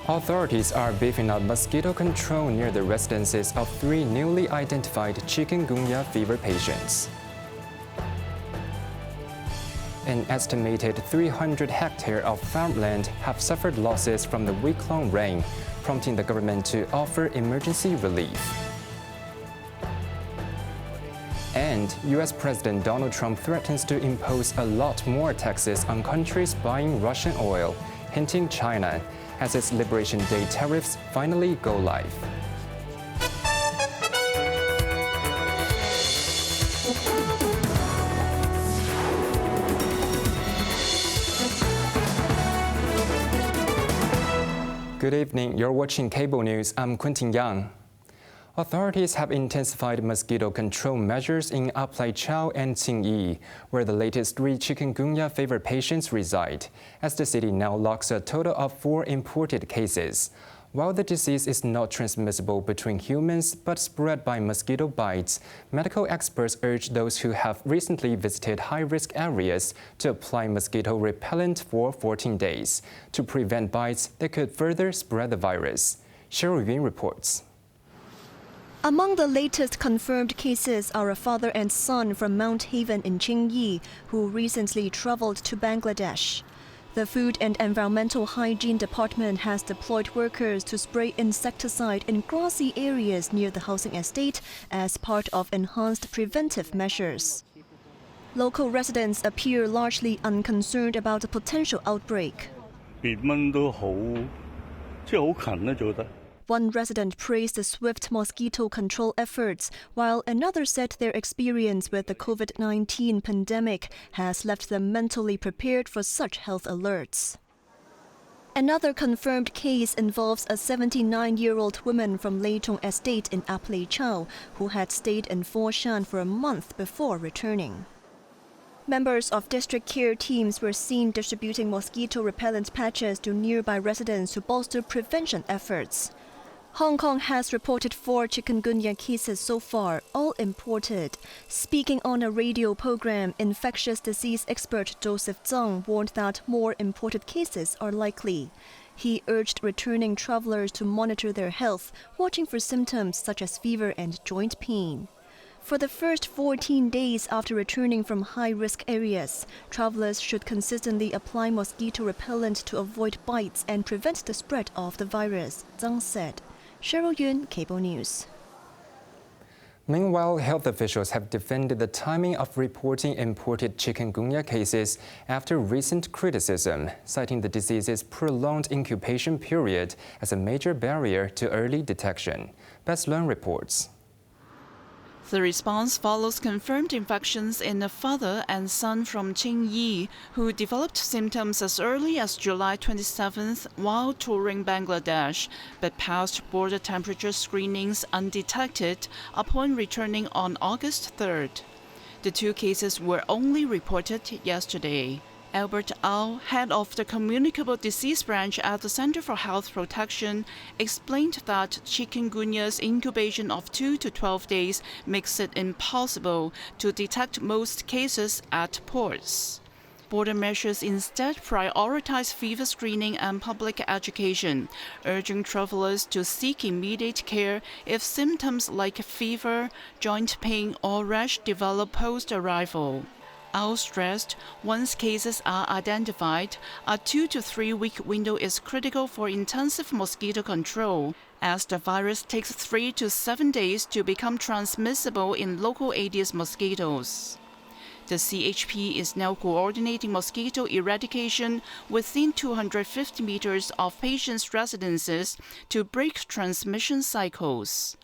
Authorities are beefing up mosquito control near the residences of 3 newly identified chikungunya fever patients. An estimated 300 hectares of farmland have suffered losses from the week-long rain, prompting the government to offer emergency relief. And US President Donald Trump threatens to impose a lot more taxes on countries buying Russian oil, hinting China, as its Liberation Day tariffs finally go live. Good evening, you're watching Cable News. I'm Quentin Yang. Authorities have intensified mosquito control measures in Apleichao and Qingyi, where the latest 3 chikungunya fever patients reside, as the city now locks a total of 4 imported cases. While the disease is not transmissible between humans but spread by mosquito bites, medical experts urge those who have recently visited high-risk areas to apply mosquito repellent for 14 days to prevent bites that could further spread the virus. Cheryl Yun reports. Among the latest confirmed cases are a father and son from Mount Haven in Qingyi, who recently traveled to Bangladesh. The Food and Environmental Hygiene Department has deployed workers to spray insecticide in grassy areas near the housing estate as part of enhanced preventive measures. Local residents appear largely unconcerned about the potential outbreak. One resident praised the swift mosquito control efforts, while another said their experience with the COVID-19 pandemic has left them mentally prepared for such health alerts. Another confirmed case involves a 79-year-old woman from Leichong Estate in Apleichao who had stayed in Foshan for a month before returning. Members of district care teams were seen distributing mosquito repellent patches to nearby residents to bolster prevention efforts. Hong Kong has reported 4 chikungunya cases so far, all imported. Speaking on a radio program, infectious disease expert Joseph Zhang warned that more imported cases are likely. He urged returning travelers to monitor their health, watching for symptoms such as fever and joint pain. For the first 14 days after returning from high-risk areas, travelers should consistently apply mosquito repellent to avoid bites and prevent the spread of the virus, Zhang said. Cheryl Yun, Cable News. Meanwhile, health officials have defended the timing of reporting imported chikungunya cases after recent criticism, citing the disease's prolonged incubation period as a major barrier to early detection. Best Learn reports. The response follows confirmed infections in a father and son from Qingyi, who developed symptoms as early as July 27th while touring Bangladesh, but passed border temperature screenings undetected upon returning on August 3rd. The 2 cases were only reported yesterday. Albert Au, head of the Communicable Disease Branch at the Center for Health Protection, explained that chikungunya's incubation of 2 to 12 days makes it impossible to detect most cases at ports. Border measures instead prioritize fever screening and public education, urging travelers to seek immediate care if symptoms like fever, joint pain, or rash develop post-arrival. Au stressed, once cases are identified, a 2 to 3 week window is critical for intensive mosquito control, as the virus takes 3 to 7 days to become transmissible in local Aedes mosquitoes. The CHP is now coordinating mosquito eradication within 250 meters of patients' residences to break transmission cycles.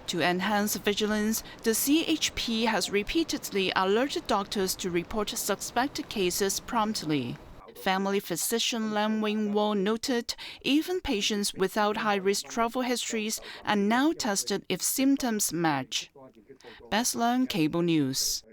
To enhance vigilance, the CHP has repeatedly alerted doctors to report suspected cases promptly. Family physician Lam Wing-Wo noted even patients without high-risk travel histories are now tested if symptoms match. Best Learn, Cable News.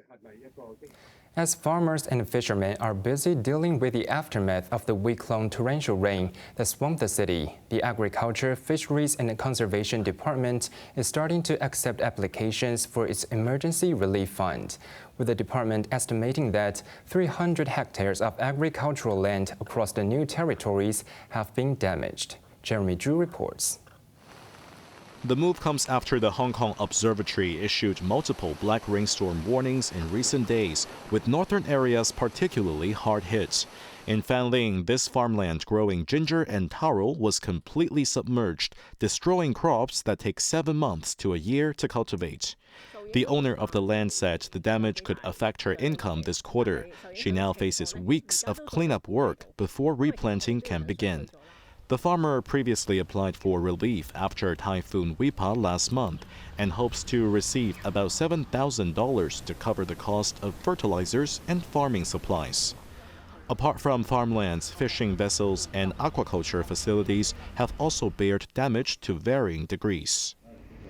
As farmers and fishermen are busy dealing with the aftermath of the week-long torrential rain that swamped the city, the Agriculture, Fisheries and Conservation Department is starting to accept applications for its Emergency Relief Fund, with the department estimating that 300 hectares of agricultural land across the new territories have been damaged. Jeremy Zhu reports. The move comes after the Hong Kong Observatory issued multiple black rainstorm warnings in recent days, with northern areas particularly hard hit. In Fanling, this farmland growing ginger and taro was completely submerged, destroying crops that take 7 months to a year to cultivate. The owner of the land said the damage could affect her income this quarter. She now faces weeks of cleanup work before replanting can begin. The farmer previously applied for relief after Typhoon Wipa last month and hopes to receive about $7,000 to cover the cost of fertilizers and farming supplies. Apart from farmlands, fishing vessels and aquaculture facilities have also bared damage to varying degrees.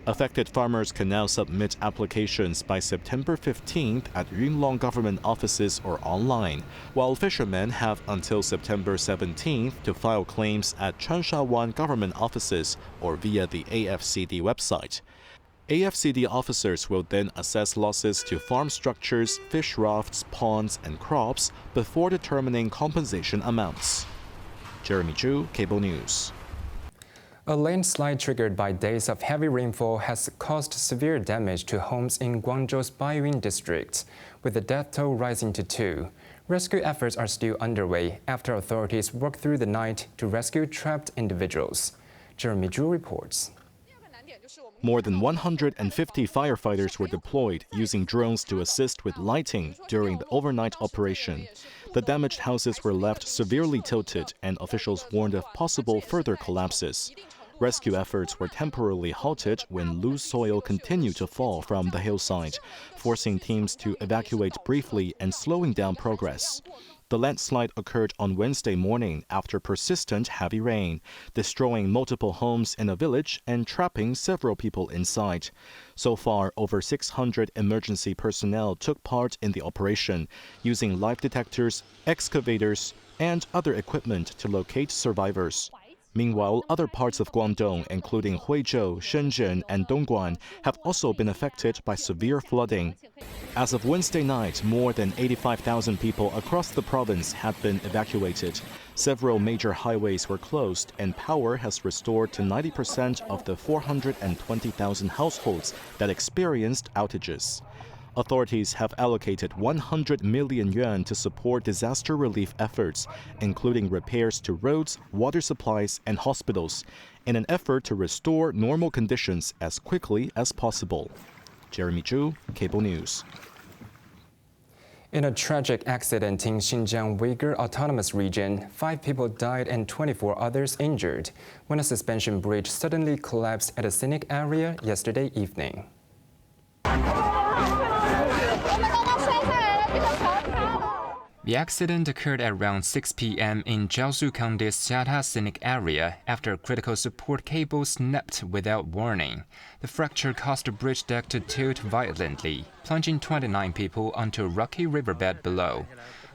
Affected farmers can now submit applications by September 15th at Yunlong government offices or online, while fishermen have until September 17th to file claims at Chansha Wan government offices or via the AFCD website. AFCD officers will then assess losses to farm structures, fish rafts, ponds, and crops before determining compensation amounts. Jeremy Zhu, Cable News. A landslide triggered by days of heavy rainfall has caused severe damage to homes in Guangzhou's Baiyun district, with the death toll rising to 2. Rescue efforts are still underway after authorities worked through the night to rescue trapped individuals. Jeremy Zhu reports. More than 150 firefighters were deployed using drones to assist with lighting during the overnight operation. The damaged houses were left severely tilted, and officials warned of possible further collapses. Rescue efforts were temporarily halted when loose soil continued to fall from the hillside, forcing teams to evacuate briefly and slowing down progress. The landslide occurred on Wednesday morning after persistent heavy rain, destroying multiple homes in a village and trapping several people inside. So far, over 600 emergency personnel took part in the operation, using live detectors, excavators, and other equipment to locate survivors. Meanwhile, other parts of Guangdong, including Huizhou, Shenzhen, and Dongguan, have also been affected by severe flooding. As of Wednesday night, more than 85,000 people across the province had been evacuated. Several major highways were closed, and power has restored to 90% of the 420,000 households that experienced outages. Authorities have allocated 100 million yuan to support disaster relief efforts, including repairs to roads, water supplies, and hospitals, in an effort to restore normal conditions as quickly as possible. Jeremy Zhu, Cable News. In a tragic accident in Xinjiang Uyghur Autonomous Region, 5 people died and 24 others injured when a suspension bridge suddenly collapsed at a scenic area yesterday evening. The accident occurred at around 6 p.m. in Jiangsu County's Xiata Scenic Area after a critical support cable snapped without warning. The fracture caused the bridge deck to tilt violently, plunging 29 people onto a rocky riverbed below.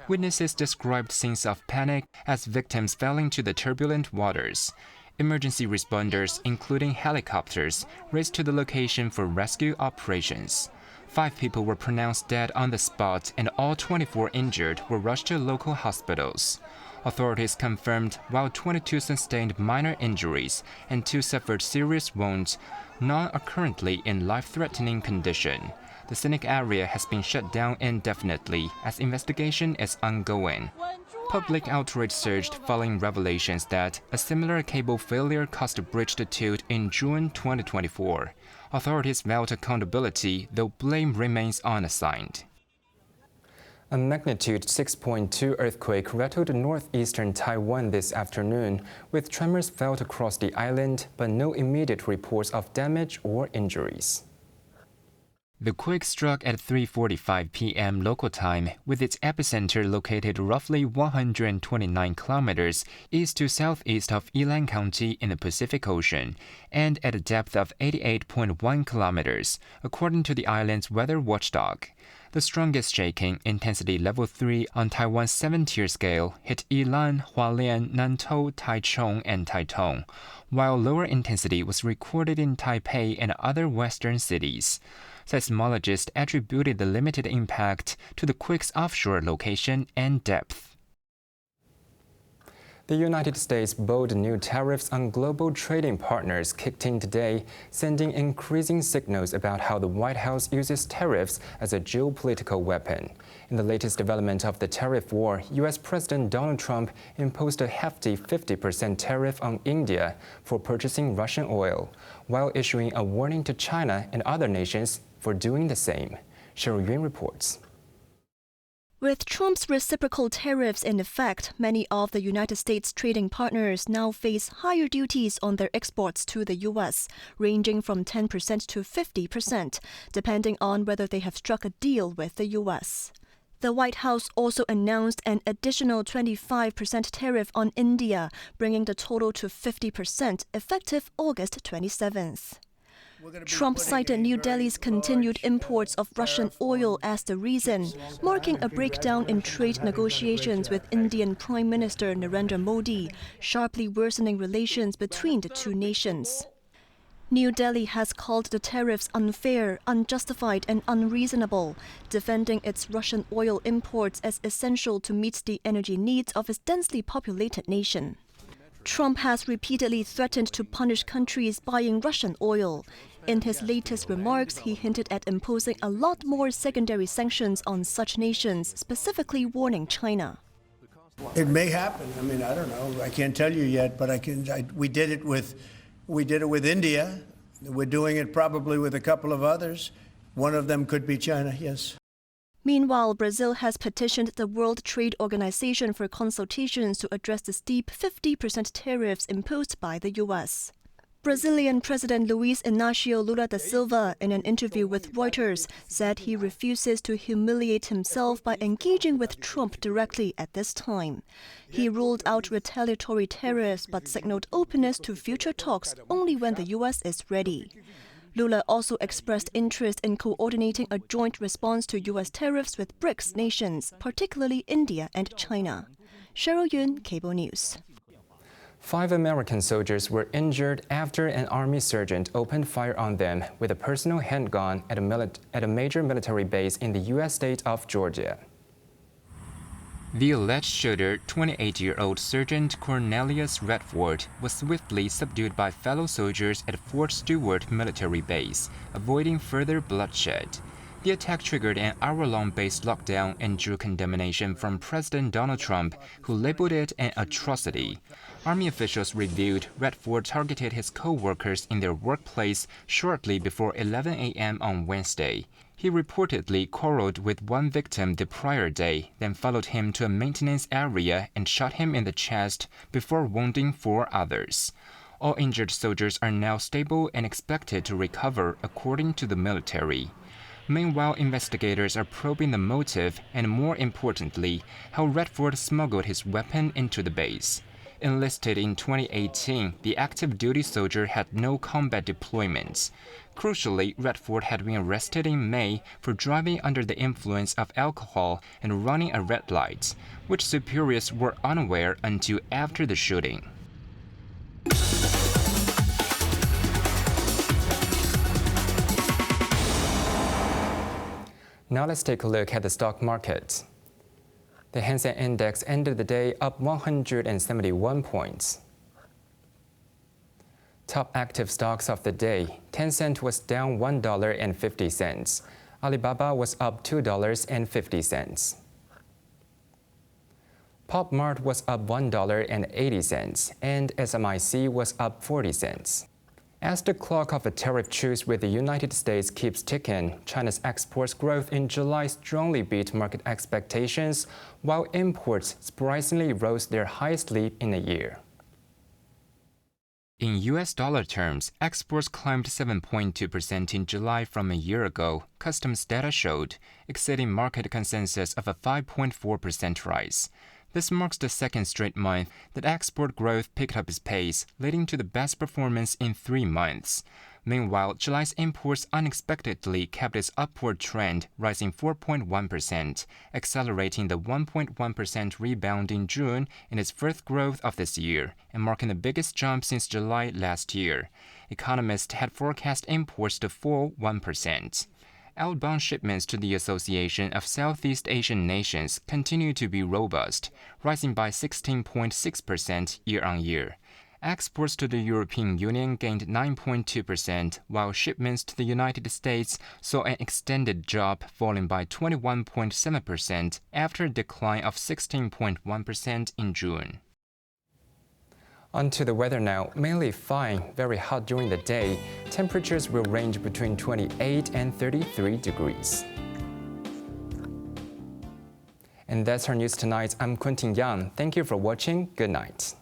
Witnesses described scenes of panic as victims fell into the turbulent waters. Emergency responders, including helicopters, raced to the location for rescue operations. 5 people were pronounced dead on the spot, and all 24 injured were rushed to local hospitals. Authorities confirmed while 22 sustained minor injuries and 2 suffered serious wounds, none are currently in life-threatening condition. The scenic area has been shut down indefinitely as investigation is ongoing. Public outrage surged following revelations that a similar cable failure caused the bridge to tilt in June 2024. Authorities vowed accountability, though blame remains unassigned. A magnitude 6.2 earthquake rattled northeastern Taiwan this afternoon, with tremors felt across the island, but no immediate reports of damage or injuries. The quake struck at 3:45 p.m. local time, with its epicenter located roughly 129 kilometers east to southeast of Yilan County in the Pacific Ocean, and at a depth of 88.1 kilometers, according to the island's weather watchdog. The strongest shaking, intensity level 3 on Taiwan's 7-tier scale, hit Yilan, Hualien, Nantou, Taichung, and Taitung, while lower intensity was recorded in Taipei and other western cities. Seismologists attributed the limited impact to the quake's offshore location and depth. The United States' bold new tariffs on global trading partners kicked in today, sending increasing signals about how the White House uses tariffs as a geopolitical weapon. In the latest development of the tariff war, U.S. President Donald Trump imposed a hefty 50% tariff on India for purchasing Russian oil, while issuing a warning to China and other nations for doing the same. Cheryl Yun reports. With Trump's reciprocal tariffs in effect, many of the United States trading partners now face higher duties on their exports to the U.S., ranging from 10% to 50%, depending on whether they have struck a deal with the U.S. The White House also announced an additional 25% tariff on India, bringing the total to 50%, effective August 27th. Trump cited New Delhi's continued imports of Russian oil as the reason, marking a breakdown in trade negotiations with Indian Prime Minister Narendra Modi, sharply worsening relations between the two nations. New Delhi has called the tariffs unfair, unjustified and unreasonable, defending its Russian oil imports as essential to meet the energy needs of its densely populated nation. Trump has repeatedly threatened to punish countries buying Russian oil. In his latest remarks, he hinted at imposing a lot more secondary sanctions on such nations, specifically warning China. It may happen. I mean, I don't know. I can't tell you yet, but we did it with India. We're doing it probably with a couple of others. One of them could be China, yes. Meanwhile, Brazil has petitioned the World Trade Organization for consultations to address the steep 50% tariffs imposed by the U.S. Brazilian President Luiz Inácio Lula da Silva, in an interview with Reuters, said he refuses to humiliate himself by engaging with Trump directly at this time. He ruled out retaliatory tariffs but signaled openness to future talks only when the U.S. is ready. Lula also expressed interest in coordinating a joint response to U.S. tariffs with BRICS nations, particularly India and China. Cheryl Yun, Cable News. 5 American soldiers were injured after an army sergeant opened fire on them with a personal handgun at a major military base in the U.S. state of Georgia. The alleged shooter, 28-year-old Sergeant Cornelius Redford, was swiftly subdued by fellow soldiers at Fort Stewart military base, avoiding further bloodshed. The attack triggered an hour-long base lockdown and drew condemnation from President Donald Trump, who labeled it an atrocity. Army officials revealed Redford targeted his co-workers in their workplace shortly before 11 a.m. on Wednesday. He reportedly quarreled with one victim the prior day, then followed him to a maintenance area and shot him in the chest before wounding 4 others. All injured soldiers are now stable and expected to recover, according to the military. Meanwhile, investigators are probing the motive and, more importantly, how Redford smuggled his weapon into the base. Enlisted in 2018, the active duty soldier had no combat deployments. Crucially, Redford had been arrested in May for driving under the influence of alcohol and running a red light, which superiors were unaware until after the shooting. Now let's take a look at the stock market. The Hang Seng Index ended the day up 171 points. Top active stocks of the day: Tencent was down $1.50. Alibaba was up $2.50. Pop Mart was up $1.80, and SMIC was up 40 cents. As the clock of a tariff truce with the United States keeps ticking, China's exports growth in July strongly beat market expectations, while imports surprisingly rose their highest leap in a year. In U.S. dollar terms, exports climbed 7.2% in July from a year ago, customs data showed, exceeding market consensus of a 5.4% rise. This marks the second straight month that export growth picked up its pace, leading to the best performance in 3 months. Meanwhile, July's imports unexpectedly kept its upward trend, rising 4.1%, accelerating the 1.1% rebound in June in its first growth of this year, and marking the biggest jump since July last year. Economists had forecast imports to fall 1%. Outbound shipments to the Association of Southeast Asian Nations continue to be robust, rising by 16.6% year-on-year. Exports to the European Union gained 9.2%, while shipments to the United States saw an extended drop, falling by 21.7% after a decline of 16.1% in June. On to the weather now. Mainly fine, very hot during the day. Temperatures will range between 28 and 33 degrees. And that's our news tonight. I'm Quentin Yang. Thank you for watching. Good night.